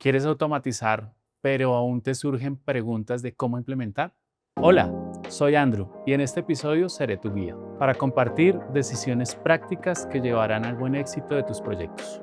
¿Quieres automatizar, pero aún te surgen preguntas de cómo implementar? Hola, soy Andrew y en este episodio seré tu guía para compartir decisiones prácticas que llevarán al buen éxito de tus proyectos.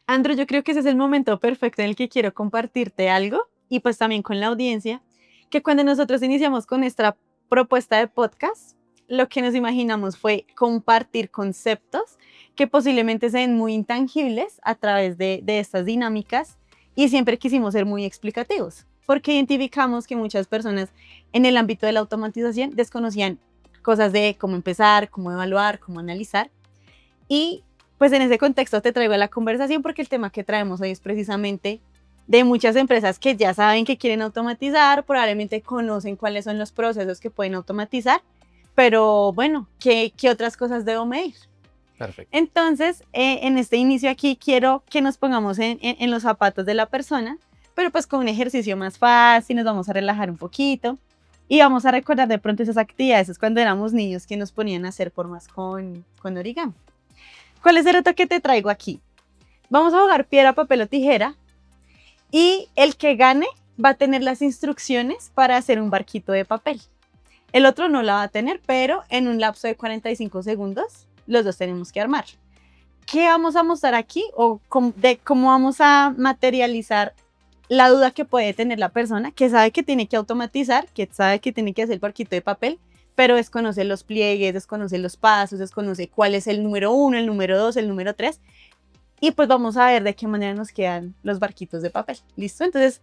Andrew, yo creo que ese es el momento perfecto en el que quiero compartirte algo y pues también con la audiencia, que cuando nosotros iniciamos con esta propuesta de podcast, lo que nos imaginamos fue compartir conceptos que posiblemente sean muy intangibles a través de estas dinámicas y siempre quisimos ser muy explicativos, porque identificamos que muchas personas en el ámbito de la automatización desconocían cosas de cómo empezar, cómo evaluar, cómo analizar y pues en ese contexto te traigo a la conversación porque el tema que traemos hoy es precisamente de muchas empresas que ya saben que quieren automatizar, probablemente conocen cuáles son los procesos que pueden automatizar, pero bueno, ¿qué otras cosas debo medir? Perfecto. Entonces, en este inicio aquí quiero que nos pongamos en los zapatos de la persona, pero pues con un ejercicio más fácil, nos vamos a relajar un poquito y vamos a recordar de pronto esas actividades cuando éramos niños que nos ponían a hacer formas con origami. ¿Cuál es el reto que te traigo aquí? Vamos a jugar piedra, papel o tijera y el que gane va a tener las instrucciones para hacer un barquito de papel. El otro no la va a tener, pero en un lapso de 45 segundos los dos tenemos que armar. ¿Qué vamos a mostrar aquí o de cómo vamos a materializar la duda que puede tener la persona que sabe que tiene que automatizar, que sabe que tiene que hacer el barquito de papel, pero desconoce los pliegues, desconoce los pasos, desconoce cuál es el número 1, el número 2, el número 3. Y pues vamos a ver de qué manera nos quedan los barquitos de papel. ¿Listo? Entonces,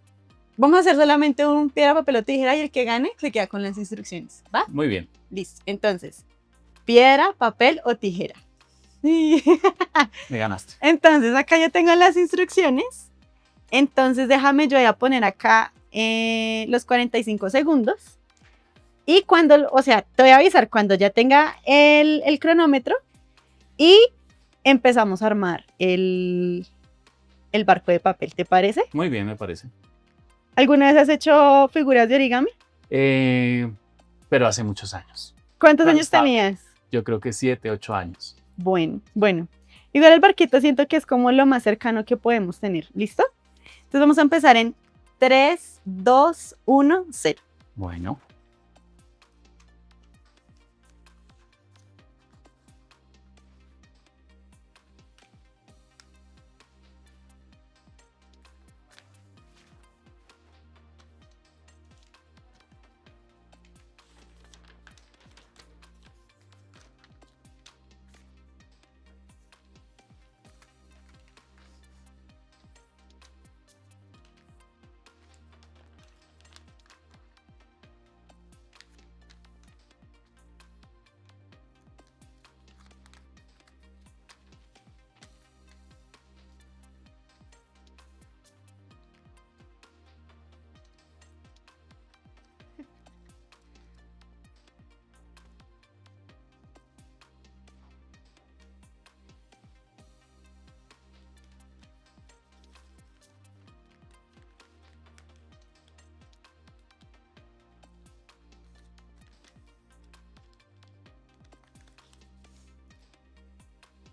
vamos a hacer solamente un piedra, papel o tijera y el que gane se queda con las instrucciones. ¿Va? Muy bien. Listo. Entonces, piedra, papel o tijera. Me ganaste. Entonces, acá ya tengo las instrucciones. Entonces, déjame yo voy a poner acá los 45 segundos. Y cuando, o sea, te voy a avisar cuando ya tenga el cronómetro y empezamos a armar el barco de papel, ¿te parece? Muy bien, me parece. ¿Alguna vez has hecho figuras de origami? Pero hace muchos años. ¿Cuántos años tenías? Yo creo que 7, 8 años. Bueno. Igual el barquito siento que es como lo más cercano que podemos tener. ¿Listo? Entonces vamos a empezar en 3, 2, 1, 0. Bueno.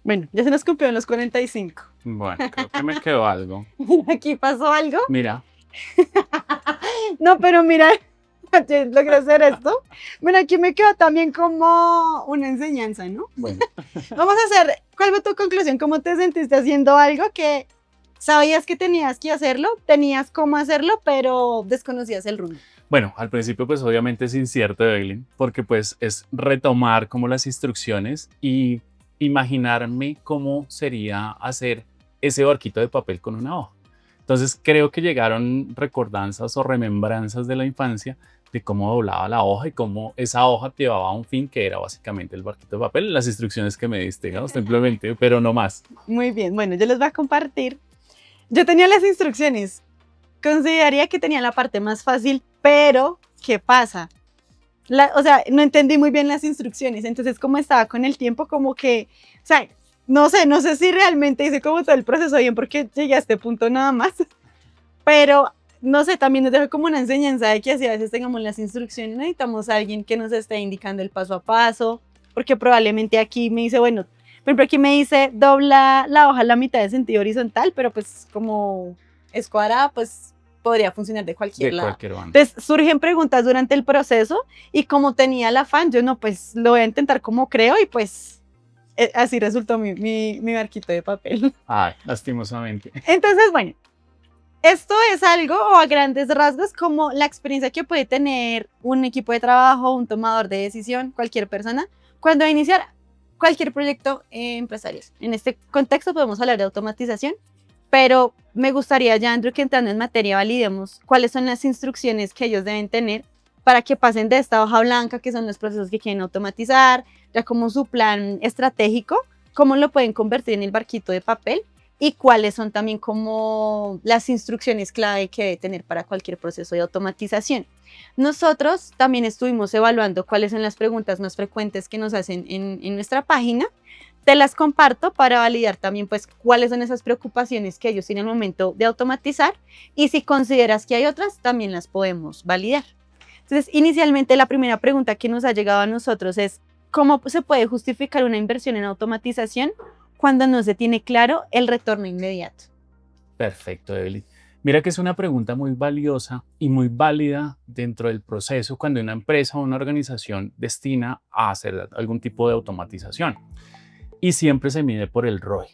Bueno, ya se nos cumplieron los 45. Bueno, creo que me quedó algo. ¿Aquí pasó algo? Mira. No, pero mira, yo logré hacer esto. Bueno, aquí me quedó también como una enseñanza, ¿no? Bueno. Vamos a hacer, ¿cuál fue tu conclusión? ¿Cómo te sentiste haciendo algo que sabías que tenías que hacerlo, tenías cómo hacerlo, pero desconocías el rumbo? Bueno, al principio pues obviamente es incierto, Evelyn, porque pues es retomar como las instrucciones y imaginarme cómo sería hacer ese barquito de papel con una hoja. Entonces creo que llegaron recordanzas o remembranzas de la infancia de cómo doblaba la hoja y cómo esa hoja llevaba a un fin que era básicamente el barquito de papel, las instrucciones que me diste, ¿no? Simplemente, pero no más. Muy bien, bueno, yo les voy a compartir. Yo tenía las instrucciones, consideraría que tenía la parte más fácil, pero ¿qué pasa? O sea, no entendí muy bien las instrucciones, entonces como estaba con el tiempo, como que, o sea, no sé si realmente hice como todo el proceso bien porque llegué a este punto nada más, pero no sé, también nos deja como una enseñanza de que así a veces tengamos las instrucciones, necesitamos a alguien que nos esté indicando el paso a paso, porque probablemente aquí me dice, bueno, por ejemplo, aquí me dice dobla la hoja a la mitad de sentido horizontal, pero pues como es cuadrada, pues podría funcionar de cualquier lado. banda. Entonces surgen preguntas durante el proceso y como tenía el afán, yo no, pues lo voy a intentar como creo y pues así resultó mi barquito de papel. Ay, lastimosamente. Entonces, bueno, esto es algo o a grandes rasgos como la experiencia que puede tener un equipo de trabajo, un tomador de decisión, cualquier persona, cuando va a iniciar cualquier proyecto empresarial. En este contexto podemos hablar de automatización, pero me gustaría ya, Andrew, que entrando en materia validemos cuáles son las instrucciones que ellos deben tener para que pasen de esta hoja blanca, que son los procesos que quieren automatizar, ya como su plan estratégico, cómo lo pueden convertir en el barquito de papel y cuáles son también como las instrucciones clave que debe tener para cualquier proceso de automatización. Nosotros también estuvimos evaluando cuáles son las preguntas más frecuentes que nos hacen en nuestra página. Te las comparto para validar también pues cuáles son esas preocupaciones que ellos tienen al momento de automatizar y si consideras que hay otras, también las podemos validar. Entonces, inicialmente la primera pregunta que nos ha llegado a nosotros es ¿cómo se puede justificar una inversión en automatización cuando no se tiene claro el retorno inmediato? Perfecto, Evelyn. Mira que es una pregunta muy valiosa y muy válida dentro del proceso cuando una empresa o una organización destina a hacer algún tipo de automatización. Y siempre se mide por el ROI.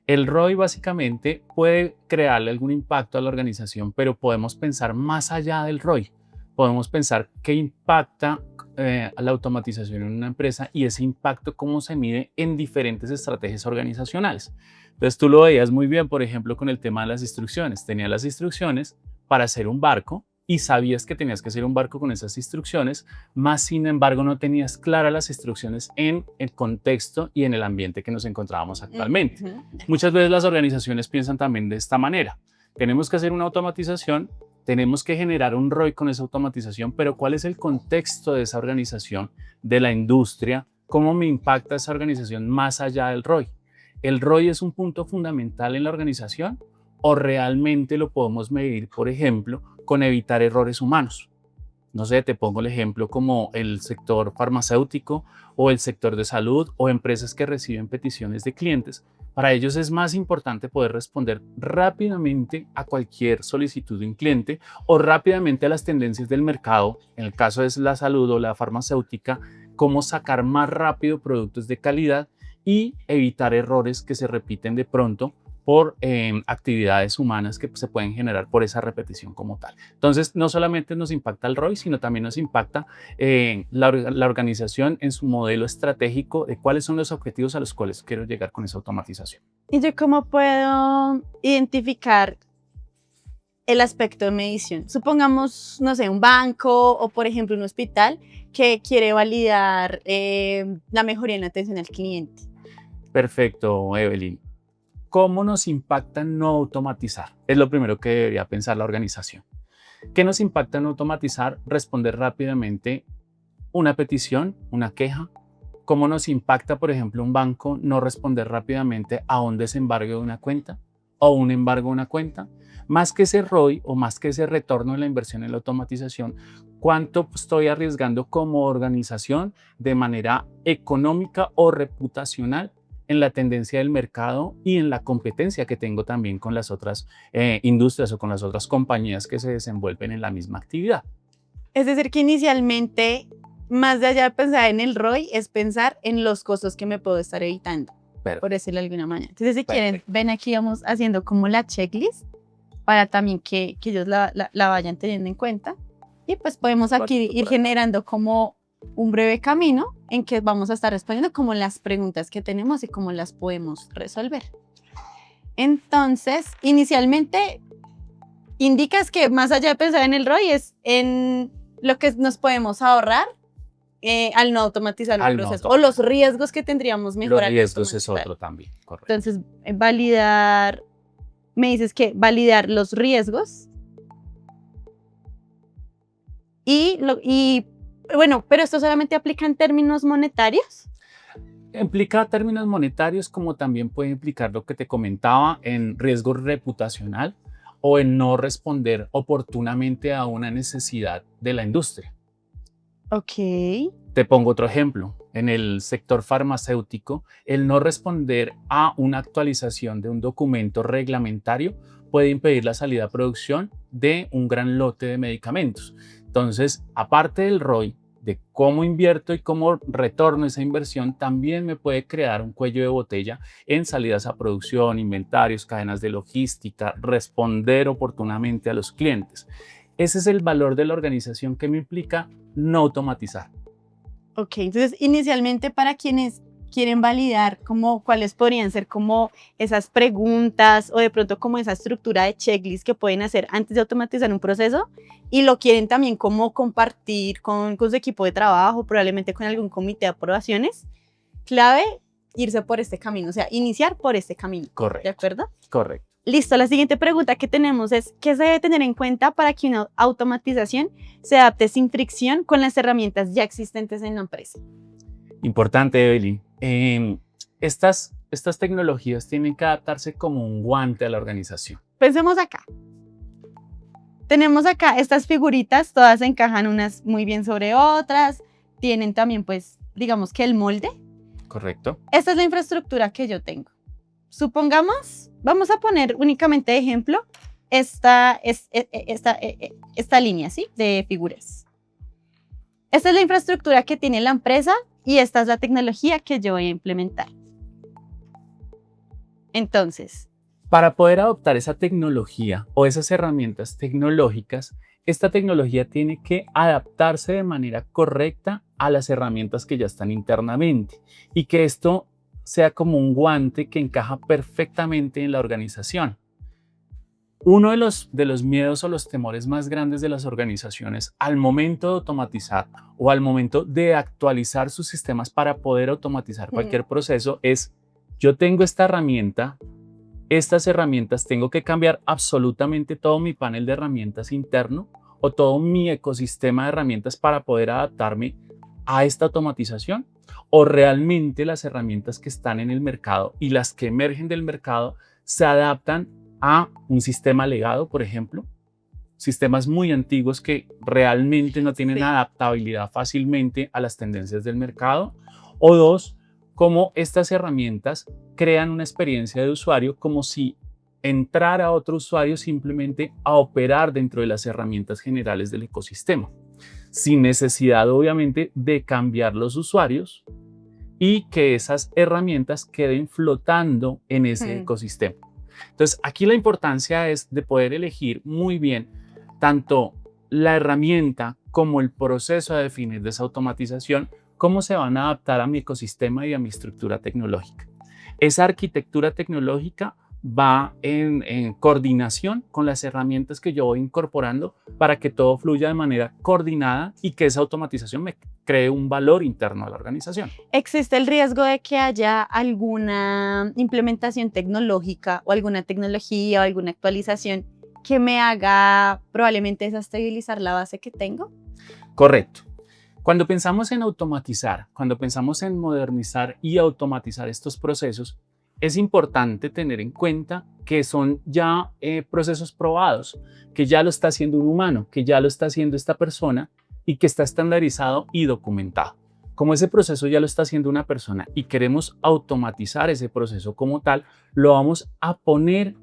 El ROI básicamente puede crearle algún impacto a la organización, pero podemos pensar más allá del ROI. Podemos pensar qué impacta la automatización en una empresa y ese impacto cómo se mide en diferentes estrategias organizacionales. Entonces tú lo veías muy bien, por ejemplo, con el tema de las instrucciones. Tenía las instrucciones para hacer un barco y sabías que tenías que hacer un barco con esas instrucciones, más sin embargo no tenías claras las instrucciones en el contexto y en el ambiente que nos encontrábamos actualmente. Muchas veces las organizaciones piensan también de esta manera. Tenemos que hacer una automatización, tenemos que generar un ROI con esa automatización, pero ¿cuál es el contexto de esa organización, de la industria? ¿Cómo me impacta esa organización más allá del ROI? ¿El ROI es un punto fundamental en la organización o realmente lo podemos medir, por ejemplo, con evitar errores humanos? No sé, te pongo el ejemplo como el sector farmacéutico o el sector de salud o empresas que reciben peticiones de clientes. Para ellos es más importante poder responder rápidamente a cualquier solicitud de un cliente o rápidamente a las tendencias del mercado, en el caso de la salud o la farmacéutica, cómo sacar más rápido productos de calidad y evitar errores que se repiten de pronto por actividades humanas que se pueden generar por esa repetición como tal. Entonces, no solamente nos impacta el ROI, sino también nos impacta la organización en su modelo estratégico de cuáles son los objetivos a los cuales quiero llegar con esa automatización. ¿Y yo cómo puedo identificar el aspecto de medición? Supongamos, no sé, un banco o, por ejemplo, un hospital que quiere validar la mejoría en la atención al cliente. Perfecto, Evelyn. ¿Cómo nos impacta no automatizar? Es lo primero que debería pensar la organización. ¿Qué nos impacta no automatizar? Responder rápidamente una petición, una queja. ¿Cómo nos impacta, por ejemplo, un banco no responder rápidamente a un desembargo de una cuenta o un embargo de una cuenta? Más que ese ROI o más que ese retorno de la inversión en la automatización, ¿cuánto estoy arriesgando como organización de manera económica o reputacional en la tendencia del mercado y en la competencia que tengo también con las otras industrias o con las otras compañías que se desenvuelven en la misma actividad? Es decir, que inicialmente, más de allá de pensar en el ROI, es pensar en los costos que me puedo estar evitando, por decirlo de alguna manera. Entonces, si quieren, ven aquí, vamos haciendo como la checklist para también que ellos la vayan teniendo en cuenta. Y pues podemos aquí ir generando como un breve camino en que vamos a estar respondiendo como las preguntas que tenemos y cómo las podemos resolver. Entonces, inicialmente, indicas que más allá de pensar en el ROI es en lo que nos podemos ahorrar al no automatizar el proceso o los riesgos que tendríamos mejor. Los riesgos es otro también, correcto. Entonces, validar, me dices que validar los riesgos y bueno, pero esto solamente aplica en términos monetarios. Implica términos monetarios como también puede implicar lo que te comentaba en riesgo reputacional o en no responder oportunamente a una necesidad de la industria. Ok. Te pongo otro ejemplo. En el sector farmacéutico, el no responder a una actualización de un documento reglamentario puede impedir la salida a producción de un gran lote de medicamentos. Entonces, aparte del ROI, de cómo invierto y cómo retorno esa inversión, también me puede crear un cuello de botella en salidas a producción, inventarios, cadenas de logística, responder oportunamente a los clientes. Ese es el valor de la organización que me implica no automatizar. Ok, entonces inicialmente para quienes quieren validar como cuáles podrían ser como esas preguntas o de pronto como esa estructura de checklist que pueden hacer antes de automatizar un proceso y lo quieren también como compartir con su equipo de trabajo, probablemente con algún comité de aprobaciones, clave irse por este camino, o sea, iniciar por este camino. Correcto. ¿De acuerdo? Correcto. Listo, la siguiente pregunta que tenemos es, ¿qué se debe tener en cuenta para que una automatización se adapte sin fricción con las herramientas ya existentes en la empresa? Importante, Evelyn. Estas tecnologías tienen que adaptarse como un guante a la organización. Pensemos acá. Tenemos acá estas figuritas, todas encajan unas muy bien sobre otras, tienen también pues, digamos que el molde. Correcto. Esta es la infraestructura que yo tengo. Supongamos, vamos a poner únicamente de ejemplo esta línea, ¿sí? De figuras. Esta es la infraestructura que tiene la empresa y esta es la tecnología que yo voy a implementar. Entonces, para poder adoptar esa tecnología o esas herramientas tecnológicas, esta tecnología tiene que adaptarse de manera correcta a las herramientas que ya están internamente y que esto sea como un guante que encaja perfectamente en la organización. Uno de los miedos o los temores más grandes de las organizaciones al momento de automatizar o al momento de actualizar sus sistemas para poder automatizar cualquier proceso es: yo tengo esta herramienta, estas herramientas, tengo que cambiar absolutamente todo mi panel de herramientas interno o todo mi ecosistema de herramientas para poder adaptarme a esta automatización, o realmente las herramientas que están en el mercado y las que emergen del mercado se adaptan a un sistema legado, por ejemplo, sistemas muy antiguos que realmente no tienen adaptabilidad fácilmente a las tendencias del mercado, o dos, cómo estas herramientas crean una experiencia de usuario como si entrara otro usuario simplemente a operar dentro de las herramientas generales del ecosistema, sin necesidad obviamente de cambiar los usuarios y que esas herramientas queden flotando en ese ecosistema. Entonces, aquí la importancia es de poder elegir muy bien tanto la herramienta como el proceso de definir de esa automatización, cómo se van a adaptar a mi ecosistema y a mi estructura tecnológica. Esa arquitectura tecnológica va en coordinación con las herramientas que yo voy incorporando para que todo fluya de manera coordinada y que esa automatización me cree un valor interno a la organización. ¿Existe el riesgo de que haya alguna implementación tecnológica o alguna tecnología o alguna actualización que me haga probablemente desestabilizar la base que tengo? Correcto. Cuando pensamos en automatizar, cuando pensamos en modernizar y automatizar estos procesos, es importante tener en cuenta que son ya procesos probados, que ya lo está haciendo un humano, que ya lo está haciendo esta persona y que está estandarizado y documentado. Como ese proceso ya lo está haciendo una persona y queremos automatizar ese proceso como tal, lo vamos a poner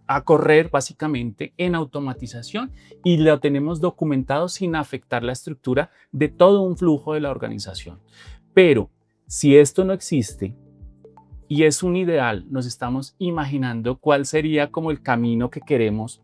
a correr básicamente en automatización y lo tenemos documentado sin afectar la estructura de todo un flujo de la organización. Pero si esto no existe y es un ideal, nos estamos imaginando cuál sería como el camino que queremos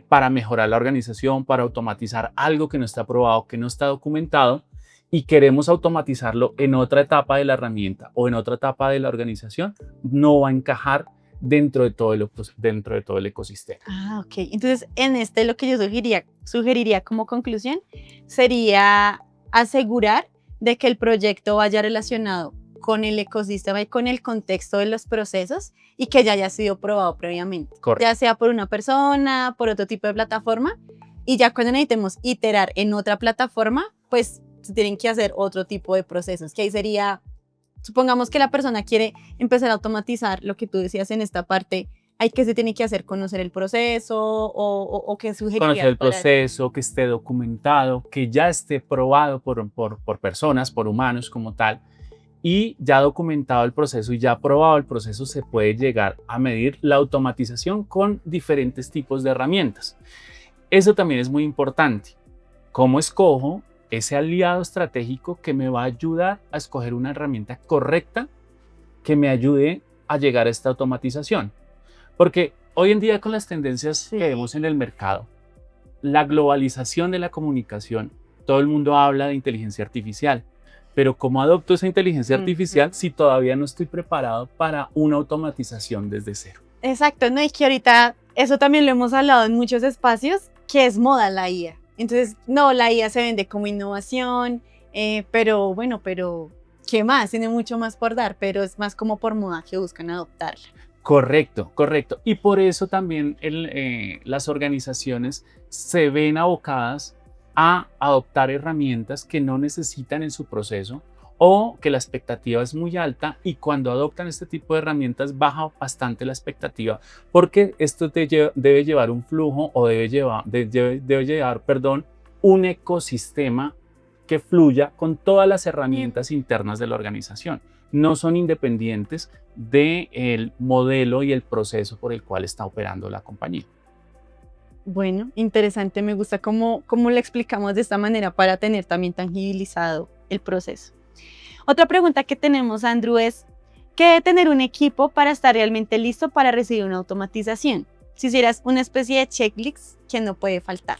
para mejorar la organización, para automatizar algo que no está probado, que no está documentado, y queremos automatizarlo en otra etapa de la herramienta o en otra etapa de la organización, no va a encajar dentro de todo el ecosistema. Ah, ok. Entonces, en lo que yo sugeriría como conclusión sería asegurar de que el proyecto vaya relacionado con el ecosistema y con el contexto de los procesos y que ya haya sido probado previamente. Correcto. Ya sea por una persona, por otro tipo de plataforma, y ya cuando necesitemos iterar en otra plataforma, pues se tienen que hacer otro tipo de procesos, que ahí sería, supongamos que la persona quiere empezar a automatizar lo que tú decías en esta parte ¿Hay que se tiene que hacer? ¿Conocer el proceso o qué sugerirías? Conocer el para- proceso, que esté documentado, que ya esté probado por personas, por humanos como tal, y ya documentado el proceso y ya probado el proceso, se puede llegar a medir la automatización con diferentes tipos de herramientas. Eso también es muy importante. ¿Cómo escojo ese aliado estratégico que me va a ayudar a escoger una herramienta correcta que me ayude a llegar a esta automatización? Porque hoy en día, con las tendencias Sí. que vemos en el mercado, la globalización de la comunicación, todo el mundo habla de inteligencia artificial, pero ¿cómo adopto esa inteligencia artificial si todavía no estoy preparado para una automatización desde cero? Exacto, ¿no? Y que ahorita eso también lo hemos hablado en muchos espacios, que es moda la IA. Entonces, no, la IA se vende como innovación, pero bueno, pero ¿qué más? Tiene mucho más por dar, pero es más como por moda que buscan adoptarla. Correcto, correcto. Y por eso también las organizaciones se ven abocadas a adoptar herramientas que no necesitan en su proceso, o que la expectativa es muy alta, y cuando adoptan este tipo de herramientas baja bastante la expectativa, porque esto debe llevar un flujo, o debe llevar, perdón, un ecosistema que fluya con todas las herramientas internas de la organización. No son independientes del modelo y el proceso por el cual está operando la compañía. Bueno, interesante, me gusta cómo le explicamos de esta manera para tener también tangibilizado el proceso. Otra pregunta que tenemos, Andrew, es ¿qué debe tener un equipo para estar realmente listo para recibir una automatización? Si hicieras una especie de checklist que no puede faltar.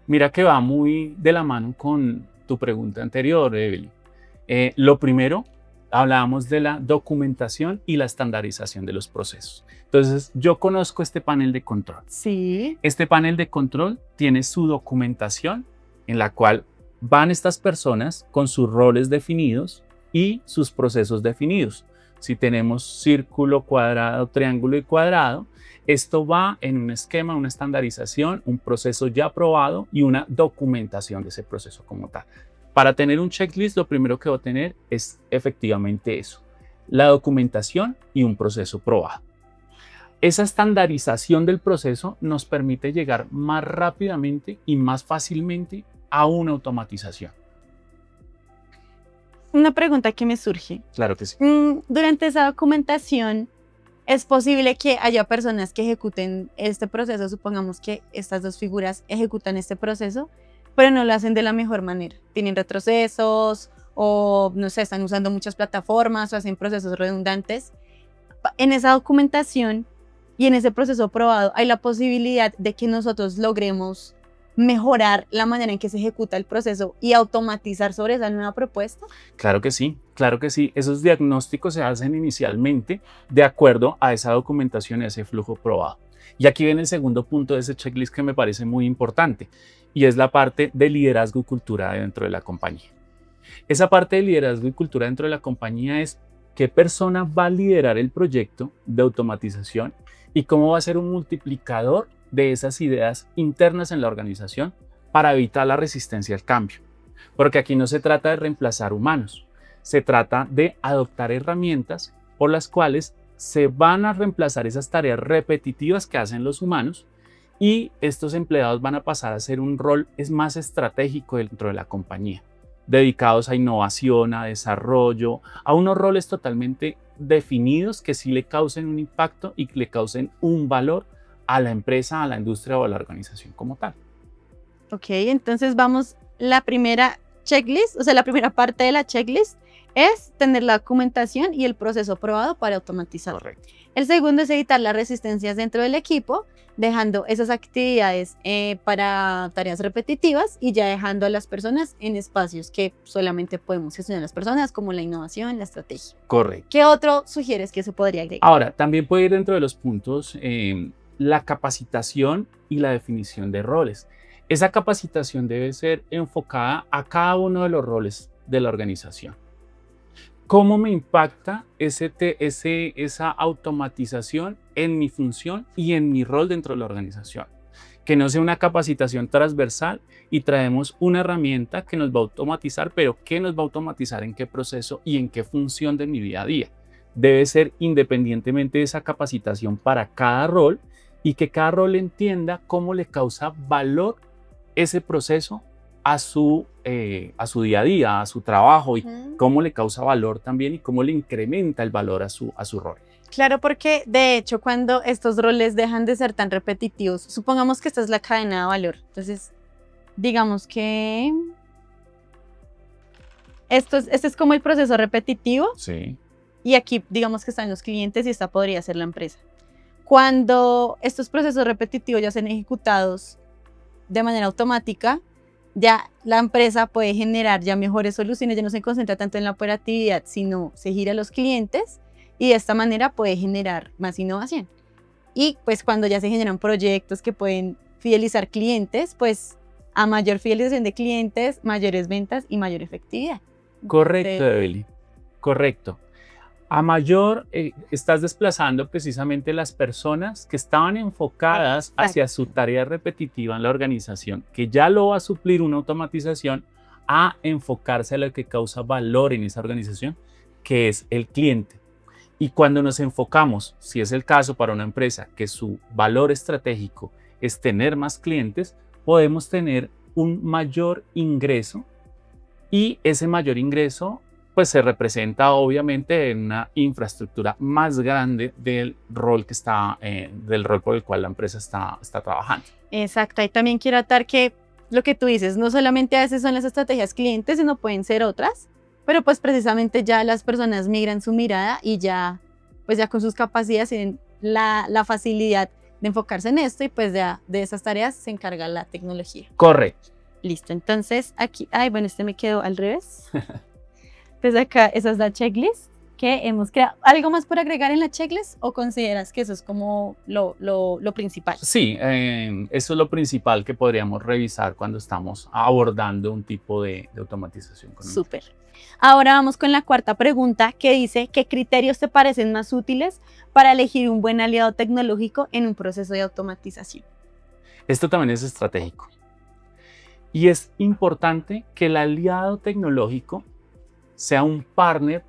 Mira que va muy de la mano con tu pregunta anterior, Evelyn. Lo primero, hablábamos de la documentación y la estandarización de los procesos. Entonces, yo conozco este panel de control. Sí. Este panel de control tiene su documentación, en la cual van estas personas con sus roles definidos y sus procesos definidos. Si tenemos círculo, cuadrado, triángulo y cuadrado, esto va en un esquema, una estandarización, un proceso ya aprobado y una documentación de ese proceso como tal. Para tener un checklist, lo primero que voy a tener es efectivamente eso, la documentación y un proceso probado. Esa estandarización del proceso nos permite llegar más rápidamente y más fácilmente a una automatización. Una pregunta que me surge. Claro que sí. Durante esa documentación, ¿es posible que haya personas que ejecuten este proceso? Supongamos que estas dos figuras ejecutan este proceso, pero no lo hacen de la mejor manera. Tienen retrocesos o, no sé, están usando muchas plataformas o hacen procesos redundantes. En esa documentación y en ese proceso probado, hay la posibilidad de que nosotros logremos mejorar la manera en que se ejecuta el proceso y automatizar sobre esa nueva propuesta. Claro que sí, claro que sí. Esos diagnósticos se hacen inicialmente de acuerdo a esa documentación y a ese flujo probado. Y aquí viene el segundo punto de ese checklist que me parece muy importante, y es la parte de liderazgo y cultura dentro de la compañía. Esa parte de liderazgo y cultura dentro de la compañía es qué persona va a liderar el proyecto de automatización y cómo va a ser un multiplicador de esas ideas internas en la organización para evitar la resistencia al cambio. Porque aquí no se trata de reemplazar humanos, se trata de adoptar herramientas por las cuales se van a reemplazar esas tareas repetitivas que hacen los humanos, y estos empleados van a pasar a ser un rol más estratégico dentro de la compañía, dedicados a innovación, a desarrollo, a unos roles totalmente definidos que sí le causen un impacto y que le causen un valor a la empresa, a la industria o a la organización como tal. Ok, entonces vamos, la primera checklist, o sea, la primera parte de la checklist es tener la documentación y el proceso probado para automatizar. Correcto. El segundo es evitar las resistencias dentro del equipo, dejando esas actividades para tareas repetitivas y ya dejando a las personas en espacios que solamente podemos gestionar las personas, como la innovación, la estrategia. Correcto. ¿Qué otro sugieres que se podría agregar? Ahora, también puede ir dentro de los puntos la capacitación y la definición de roles. Esa capacitación debe ser enfocada a cada uno de los roles de la organización. ¿Cómo me impacta esa automatización en mi función y en mi rol dentro de la organización? Que no sea una capacitación transversal y traemos una herramienta que nos va a automatizar, pero ¿qué nos va a automatizar en qué proceso y en qué función de mi día a día? debe ser independientemente de esa capacitación para cada rol y que cada rol entienda cómo le causa valor ese proceso a su día a día, a su trabajo y cómo le causa valor también y cómo le incrementa el valor a su rol. Claro, porque de hecho cuando estos roles dejan de ser tan repetitivos, supongamos que esta es la cadena de valor, entonces digamos que este es como el proceso repetitivo. Sí. Y aquí digamos que están los clientes y esta podría ser la empresa. Cuando estos procesos repetitivos ya sean ejecutados de manera automática, ya la empresa puede generar ya mejores soluciones, ya no se concentra tanto en la operatividad, sino se gira a los clientes y de esta manera puede generar más innovación. Y pues cuando ya se generan proyectos que pueden fidelizar clientes, pues a mayor fidelización de clientes, mayores ventas y mayor efectividad. Correcto, Evelyn, correcto. A mayor, estás desplazando precisamente las personas que estaban enfocadas hacia su tarea repetitiva en la organización, que ya lo va a suplir una automatización, a enfocarse a lo que causa valor en esa organización, que es el cliente. Y cuando nos enfocamos, si es el caso para una empresa, que su valor estratégico es tener más clientes, podemos tener un mayor ingreso y ese mayor ingreso pues se representa obviamente en una infraestructura más grande del rol del rol por el cual la empresa está trabajando. Exacto, y también quiero atar que lo que tú dices, no solamente a veces son las estrategias clientes, sino pueden ser otras, pero pues precisamente ya las personas migran su mirada y ya pues ya con sus capacidades tienen la facilidad de enfocarse en esto y pues de esas tareas se encarga la tecnología. Correcto. Listo, entonces aquí, bueno, este me quedó al revés. Entonces acá, esa es la checklist que hemos creado. ¿Algo más por agregar en la checklist o consideras que eso es como lo principal? Sí, eso es lo principal que podríamos revisar cuando estamos abordando un tipo de automatización. Súper. Ahora vamos con la cuarta pregunta que dice, ¿qué criterios te parecen más útiles para elegir un buen aliado tecnológico en un proceso de automatización? Esto también es estratégico. Y es importante que el aliado tecnológico sea un partner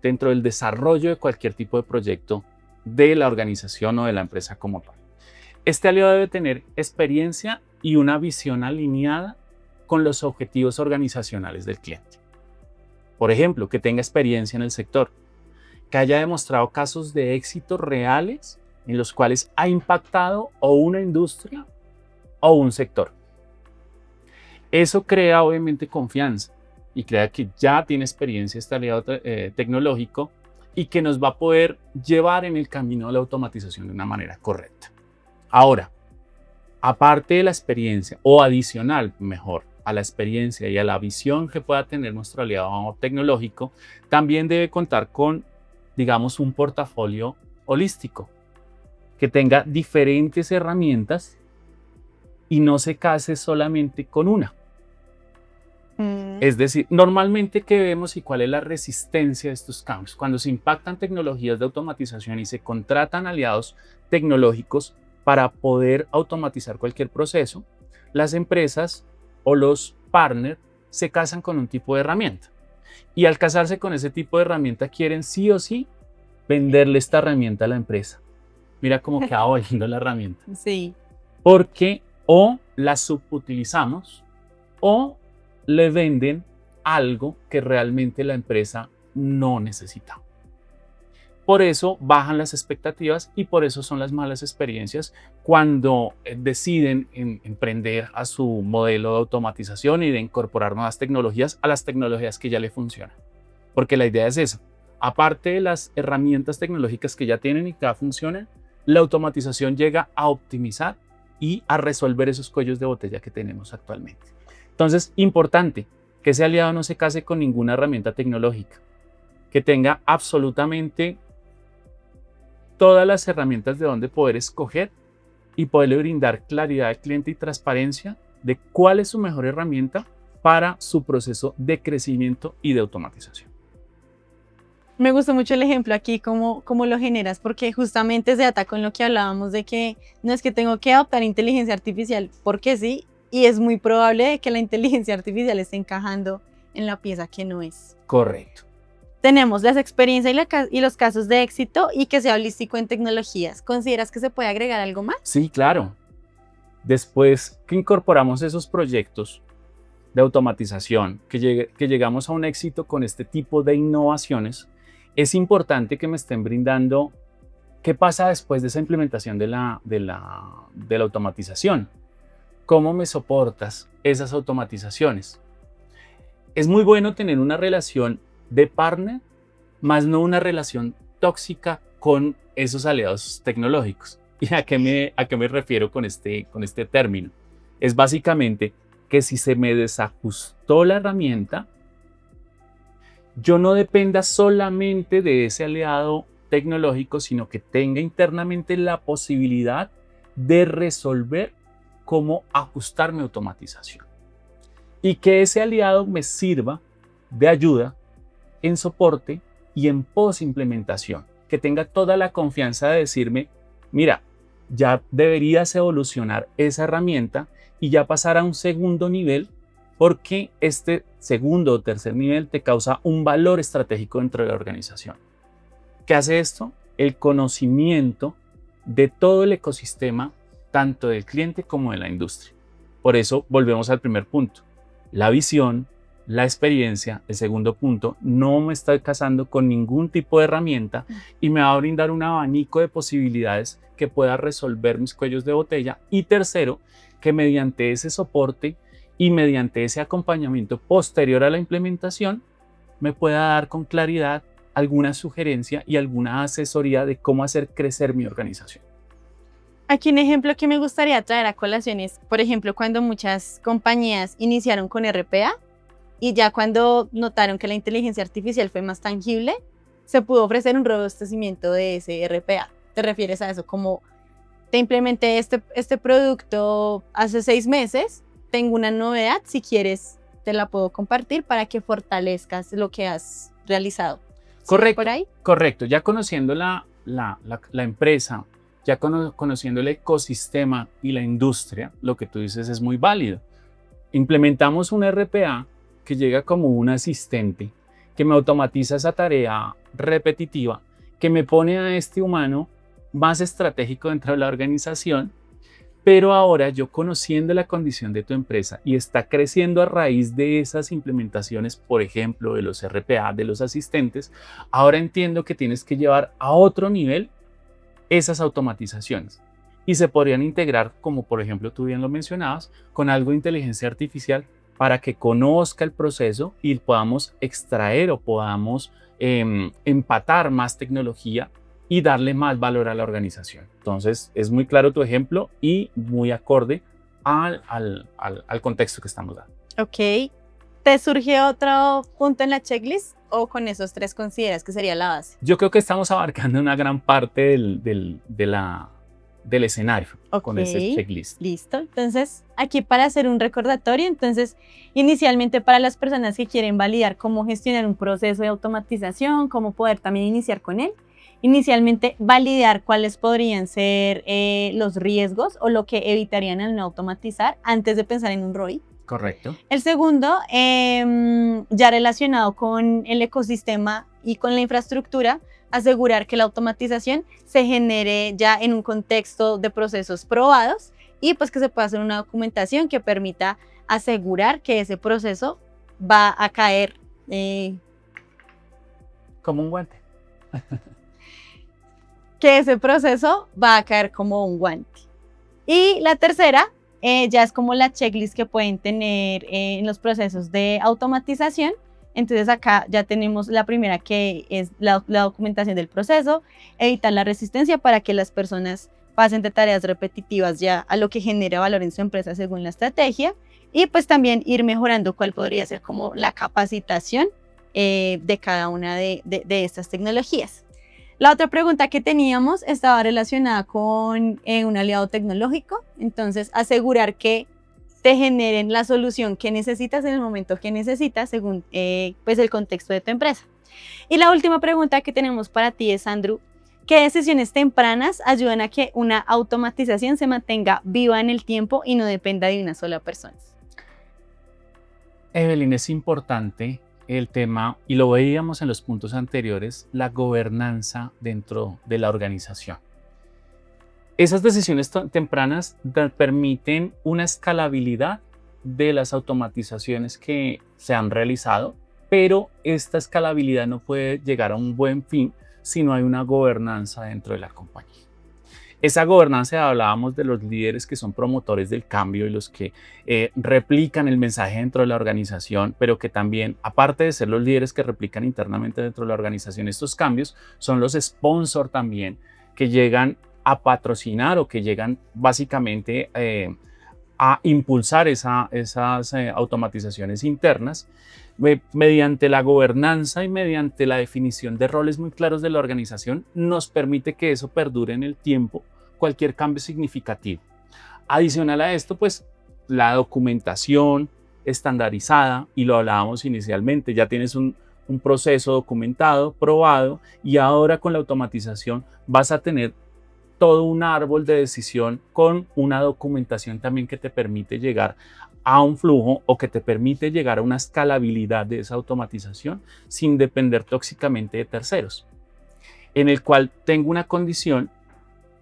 dentro del desarrollo de cualquier tipo de proyecto de la organización o de la empresa como tal. Este aliado debe tener experiencia y una visión alineada con los objetivos organizacionales del cliente. Por ejemplo, que tenga experiencia en el sector, que haya demostrado casos de éxito reales en los cuales ha impactado o una industria o un sector. Eso crea obviamente confianza y crea que ya tiene experiencia este aliado tecnológico y que nos va a poder llevar en el camino de la automatización de una manera correcta. Ahora, aparte de la experiencia o adicional, mejor, a la experiencia y a la visión que pueda tener nuestro aliado tecnológico, también debe contar con, digamos, un portafolio holístico que tenga diferentes herramientas y no se case solamente con una. Es decir, normalmente ¿qué vemos y cuál es la resistencia de estos cambios? Cuando se impactan tecnologías de automatización y se contratan aliados tecnológicos para poder automatizar cualquier proceso, las empresas o los partners se casan con un tipo de herramienta. Y al casarse con ese tipo de herramienta quieren sí o sí venderle esta herramienta a la empresa. Mira cómo queda volviendo la herramienta. Sí. Porque o la subutilizamos o le venden algo que realmente la empresa no necesita. Por eso bajan las expectativas y por eso son las malas experiencias cuando deciden emprender a su modelo de automatización y de incorporar nuevas tecnologías a las tecnologías que ya le funcionan. Porque la idea es esa. Aparte de las herramientas tecnológicas que ya tienen y que ya funcionan, la automatización llega a optimizar y a resolver esos cuellos de botella que tenemos actualmente. Entonces, importante que ese aliado no se case con ninguna herramienta tecnológica, que tenga absolutamente todas las herramientas de donde poder escoger y poderle brindar claridad al cliente y transparencia de cuál es su mejor herramienta para su proceso de crecimiento y de automatización. Me gustó mucho el ejemplo aquí, cómo lo generas, porque justamente se ata con lo que hablábamos de que no es que tengo que adoptar inteligencia artificial, porque sí, y es muy probable que la inteligencia artificial esté encajando en la pieza que no es. Correcto. tenemos las experiencias y los casos de éxito y que sea holístico en tecnologías. ¿Consideras que se puede agregar algo más? Sí, claro. Después que incorporamos esos proyectos de automatización, que llegamos a un éxito con este tipo de innovaciones, es importante que me estén brindando qué pasa después de esa implementación de la automatización. ¿Cómo me soportas esas automatizaciones? Es muy bueno tener una relación de partner, más no una relación tóxica con esos aliados tecnológicos. ¿Y a qué me refiero con este término? Es básicamente que si se me desajustó la herramienta, yo no dependa solamente de ese aliado tecnológico, sino que tenga internamente la posibilidad de resolver cómo ajustar mi automatización. Y que ese aliado me sirva de ayuda en soporte y en post-implementación. Que tenga toda la confianza de decirme, mira, ya deberías evolucionar esa herramienta y ya pasar a un segundo nivel, porque este segundo o tercer nivel te causa un valor estratégico dentro de la organización. ¿Qué hace esto? El conocimiento de todo el ecosistema, tanto del cliente como de la industria. Por eso volvemos al primer punto. La visión, la experiencia, el segundo punto, no me está casando con ningún tipo de herramienta y me va a brindar un abanico de posibilidades que pueda resolver mis cuellos de botella. Y tercero, que mediante ese soporte y mediante ese acompañamiento posterior a la implementación, me pueda dar con claridad alguna sugerencia y alguna asesoría de cómo hacer crecer mi organización. Aquí un ejemplo que me gustaría traer a colación es, por ejemplo, cuando muchas compañías iniciaron con RPA y ya cuando notaron que la inteligencia artificial fue más tangible, se pudo ofrecer un robustecimiento de ese RPA. ¿Te refieres a eso? Como te implementé este producto hace 6 meses, tengo una novedad, si quieres te la puedo compartir para que fortalezcas lo que has realizado. Correcto, ¿Por ahí? correcto. Ya conociendo la empresa, ya conociendo el ecosistema y la industria, lo que tú dices es muy válido. Implementamos un RPA que llega como un asistente, que me automatiza esa tarea repetitiva, que me pone a este humano más estratégico dentro de la organización, pero ahora yo conociendo la condición de tu empresa y está creciendo a raíz de esas implementaciones, por ejemplo, de los RPA, de los asistentes, ahora entiendo que tienes que llevar a otro nivel esas automatizaciones y se podrían integrar, como por ejemplo tú bien lo mencionabas, con algo de inteligencia artificial para que conozca el proceso y podamos extraer o podamos empatar más tecnología y darle más valor a la organización. Entonces es muy claro tu ejemplo y muy acorde al contexto que estamos dando. Ok. ¿Te surge otro punto en la checklist o con esos 3 consideras que sería la base? Yo creo que estamos abarcando una gran parte del escenario con ese checklist. Listo. Entonces, aquí para hacer un recordatorio, entonces, inicialmente para las personas que quieren validar cómo gestionar un proceso de automatización, cómo poder también iniciar con él, inicialmente validar cuáles podrían ser los riesgos o lo que evitarían al no automatizar antes de pensar en un ROI. Correcto. El segundo, ya relacionado con el ecosistema y con la infraestructura, asegurar que la automatización se genere ya en un contexto de procesos probados y pues que se pueda hacer una documentación que permita asegurar que ese proceso va a caer como un guante. Que ese proceso va a caer como un guante. Y la tercera, ya es como la checklist que pueden tener en los procesos de automatización. Entonces acá ya tenemos la primera, que es la documentación del proceso, evitar la resistencia para que las personas pasen de tareas repetitivas ya a lo que genera valor en su empresa según la estrategia, y pues también ir mejorando cuál podría ser como la capacitación de cada una de estas tecnologías. La otra pregunta que teníamos estaba relacionada con un aliado tecnológico, entonces asegurar que te generen la solución que necesitas en el momento que necesitas según pues el contexto de tu empresa. Y la última pregunta que tenemos para ti es, Andrew, ¿qué decisiones tempranas ayudan a que una automatización se mantenga viva en el tiempo y no dependa de una sola persona? Evelyn, es importante el tema, y lo veíamos en los puntos anteriores, la gobernanza dentro de la organización. Esas decisiones tempranas permiten una escalabilidad de las automatizaciones que se han realizado, pero esta escalabilidad no puede llegar a un buen fin si no hay una gobernanza dentro de la compañía. Esa gobernanza, hablábamos de los líderes que son promotores del cambio y los que replican el mensaje dentro de la organización, pero que también, aparte de ser los líderes que replican internamente dentro de la organización estos cambios, son los sponsors también que llegan a patrocinar o que llegan básicamente a impulsar esas automatizaciones internas mediante la gobernanza y mediante la definición de roles muy claros de la organización. Nos permite que eso perdure en el tiempo, cualquier cambio significativo. Adicional a esto, pues la documentación estandarizada, y lo hablábamos inicialmente, ya tienes un proceso documentado, probado, y ahora con la automatización vas a tener todo un árbol de decisión con una documentación también que te permite llegar a un flujo o que te permite llegar a una escalabilidad de esa automatización sin depender tóxicamente de terceros, en el cual tengo una condición,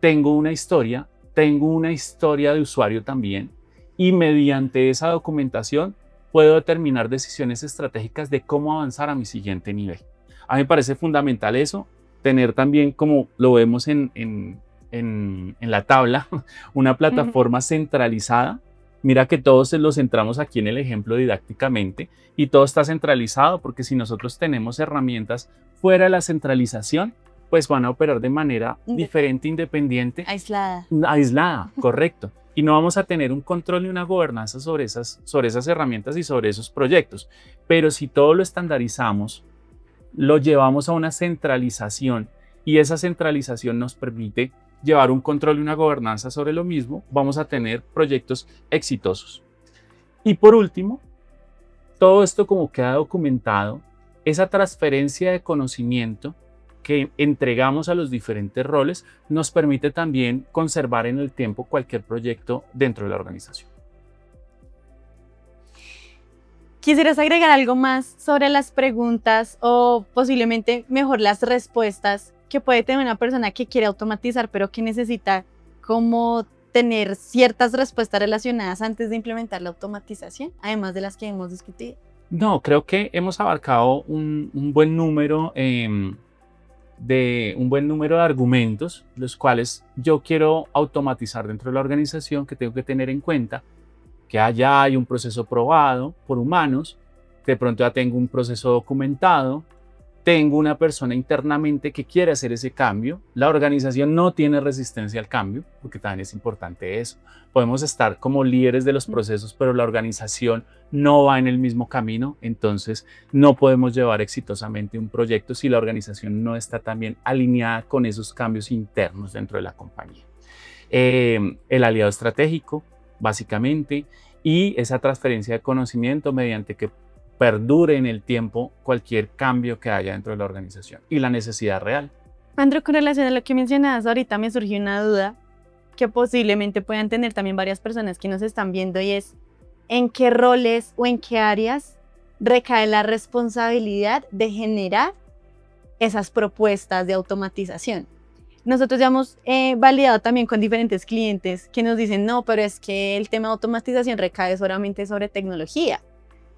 tengo una historia de usuario también, y mediante esa documentación puedo determinar decisiones estratégicas de cómo avanzar a mi siguiente nivel. A mí me parece fundamental eso, tener también, como lo vemos en la tabla, una plataforma centralizada. Mira que todos los centramos aquí en el ejemplo didácticamente y todo está centralizado, porque si nosotros tenemos herramientas fuera de la centralización, pues van a operar de manera diferente, independiente. Aislada, correcto. Y no vamos a tener un control y una gobernanza sobre esas herramientas y sobre esos proyectos. Pero si todo lo estandarizamos, lo llevamos a una centralización, y esa centralización nos permite llevar un control y una gobernanza sobre lo mismo, vamos a tener proyectos exitosos. Y por último, todo esto como queda documentado, esa transferencia de conocimiento que entregamos a los diferentes roles nos permite también conservar en el tiempo cualquier proyecto dentro de la organización. ¿Quisieras agregar algo más sobre las preguntas o posiblemente mejor las respuestas que puede tener una persona que quiere automatizar, pero que necesita como tener ciertas respuestas relacionadas antes de implementar la automatización, además de las que hemos discutido? No, creo que hemos abarcado un buen número de argumentos, los cuales yo quiero automatizar dentro de la organización, que tengo que tener en cuenta que allá hay un proceso probado por humanos, de pronto ya tengo un proceso documentado, tengo una persona internamente que quiere hacer ese cambio, la organización no tiene resistencia al cambio, porque también es importante eso. Podemos estar como líderes de los procesos, pero la organización no va en el mismo camino, entonces no podemos llevar exitosamente un proyecto si la organización no está también alineada con esos cambios internos dentro de la compañía. El aliado estratégico, básicamente, y esa transferencia de conocimiento mediante que perdure en el tiempo cualquier cambio que haya dentro de la organización y la necesidad real. Andrew, con relación a lo que mencionabas ahorita, me surgió una duda que posiblemente puedan tener también varias personas que nos están viendo, y es ¿en qué roles o en qué áreas recae la responsabilidad de generar esas propuestas de automatización? Nosotros ya hemos validado también con diferentes clientes que nos dicen, no, pero es que el tema de automatización recae solamente sobre tecnología,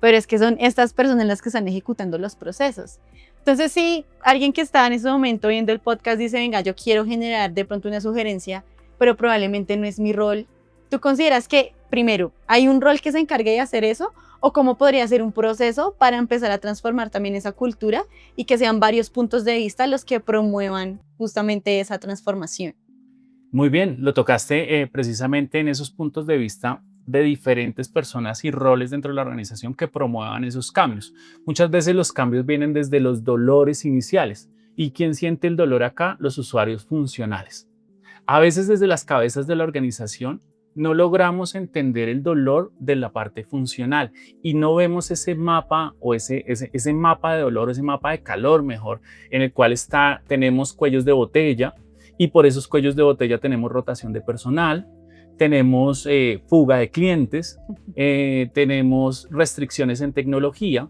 pero es que son estas personas las que están ejecutando los procesos. Entonces, si alguien que está en ese momento viendo el podcast dice, venga, yo quiero generar de pronto una sugerencia, pero probablemente no es mi rol, ¿tú consideras que, primero, hay un rol que se encargue de hacer eso? ¿O cómo podría ser un proceso para empezar a transformar también esa cultura y que sean varios puntos de vista los que promuevan justamente esa transformación? Muy bien, lo tocaste precisamente en esos puntos de vista de diferentes personas y roles dentro de la organización que promuevan esos cambios. Muchas veces los cambios vienen desde los dolores iniciales. ¿Y quién siente el dolor acá? Los usuarios funcionales. A veces desde las cabezas de la organización no logramos entender el dolor de la parte funcional y no vemos ese mapa o ese mapa de dolor, ese mapa de calor mejor, en el cual tenemos cuellos de botella, y por esos cuellos de botella tenemos rotación de personal, tenemos fuga de clientes, tenemos restricciones en tecnología,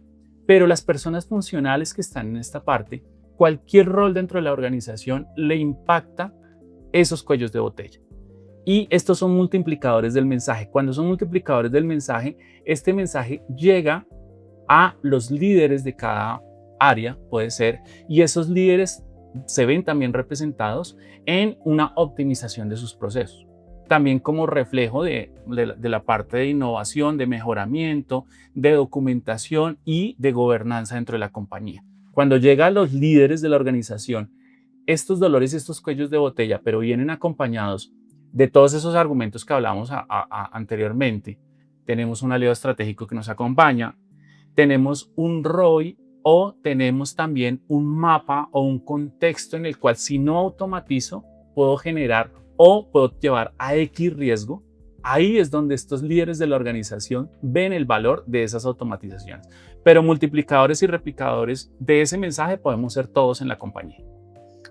Pero las personas funcionales que están en esta parte, cualquier rol dentro de la organización le impacta esos cuellos de botella. Y estos son multiplicadores del mensaje. Cuando son multiplicadores del mensaje, este mensaje llega a los líderes de cada área, puede ser, y esos líderes se ven también representados en una optimización de sus procesos. También como reflejo de la parte de innovación, de mejoramiento, de documentación y de gobernanza dentro de la compañía. Cuando llega a los líderes de la organización, estos dolores y estos cuellos de botella, pero vienen acompañados de todos esos argumentos que hablamos anteriormente. Tenemos un aliado estratégico que nos acompaña, tenemos un ROI o tenemos también un mapa o un contexto en el cual si no automatizo, puedo generar o puedo llevar a X riesgo. Ahí es donde estos líderes de la organización ven el valor de esas automatizaciones. Pero multiplicadores y replicadores de ese mensaje podemos ser todos en la compañía.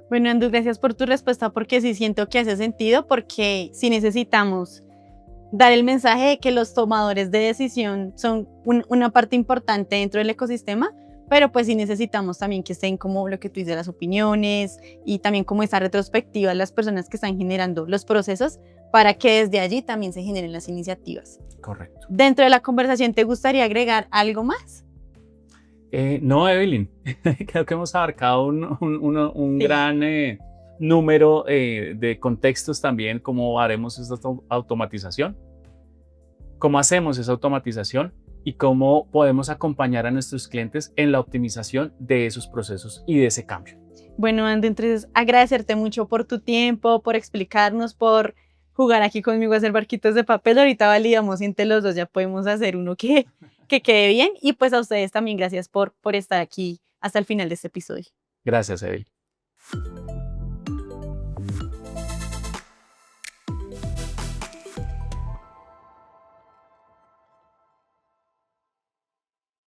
Bueno, Andrew, gracias por tu respuesta, porque sí siento que hace sentido, porque sí necesitamos dar el mensaje de que los tomadores de decisión son una parte importante dentro del ecosistema, pero pues sí necesitamos también que estén como lo que tú dices, las opiniones y también como esa retrospectiva de las personas que están generando los procesos para que desde allí también se generen las iniciativas. Correcto. Dentro de la conversación, ¿te gustaría agregar algo más? No, Evelyn, creo que hemos abarcado un Sí. gran número de contextos también, cómo haremos esta automatización, cómo hacemos esa automatización y cómo podemos acompañar a nuestros clientes en la optimización de esos procesos y de ese cambio. Bueno, Andy, entonces agradecerte mucho por tu tiempo, por explicarnos, por jugar aquí conmigo a hacer barquitos de papel. Ahorita validamos y entre los dos ya podemos hacer uno que quede bien. Y pues a ustedes también gracias por estar aquí hasta el final de este episodio. Gracias, Evelyn.